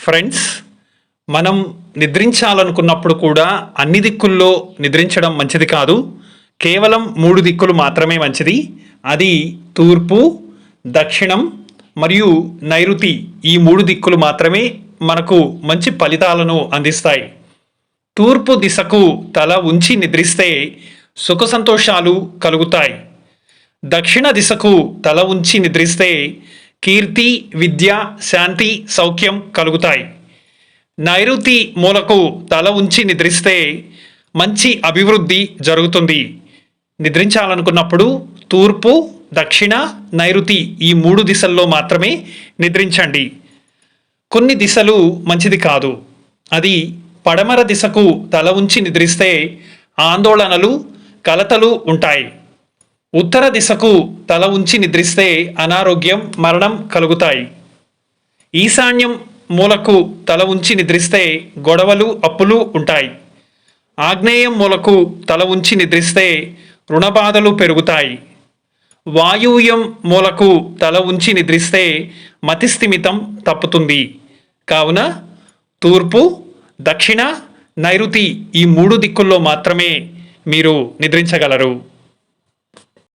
Friends, మనం నిద్రించాలనుకున్నప్పుడు కూడా అన్ని దిక్కుల్లో నిద్రించడం మంచిది కాదు. కేవలం 3 దిక్కులు మాత్రమే మంచిది. అది తూర్పు, దక్షిణం మరియు నైరుతి. ఈ 3 దిక్కులు మాత్రమే మనకు మంచి ఫలితాలను అందిస్తాయి. తూర్పు దిశకు తల ఉంచి నిద్రిస్తే సుఖ సంతోషాలు కలుగుతాయి. దక్షిణ దిశకు తల ఉంచి నిద్రిస్తే కీర్తి, విద్య, శాంతి, సౌఖ్యం కలుగుతాయి. నైరుతి మూలకు తల ఉంచి నిద్రిస్తే మంచి అభివృద్ధి జరుగుతుంది. నిద్రించాలనుకున్నప్పుడు తూర్పు, దక్షిణ, నైరుతి ఈ 3 దిశల్లో మాత్రమే నిద్రించండి. కొన్ని దిశలు మంచిది కాదు. అది పడమర దిశకు తల ఉంచి నిద్రిస్తే ఆందోళనలు, కలతలు ఉంటాయి. ఉత్తర దిశకు తల ఉంచి నిద్రిస్తే అనారోగ్యం, మరణం కలుగుతాయి. ఈశాన్యం మూలకు తల ఉంచి నిద్రిస్తే గొడవలు, అప్పులు ఉంటాయి. ఆగ్నేయం మూలకు తల ఉంచి నిద్రిస్తే రుణబాధలు పెరుగుతాయి. వాయువ్యం మూలకు తల ఉంచి నిద్రిస్తే మతిస్థిమితం తప్పుతుంది. కావున తూర్పు, దక్షిణ, నైరుతి ఈ 3 దిక్కుల్లో మాత్రమే మీరు నిద్రించగలరు.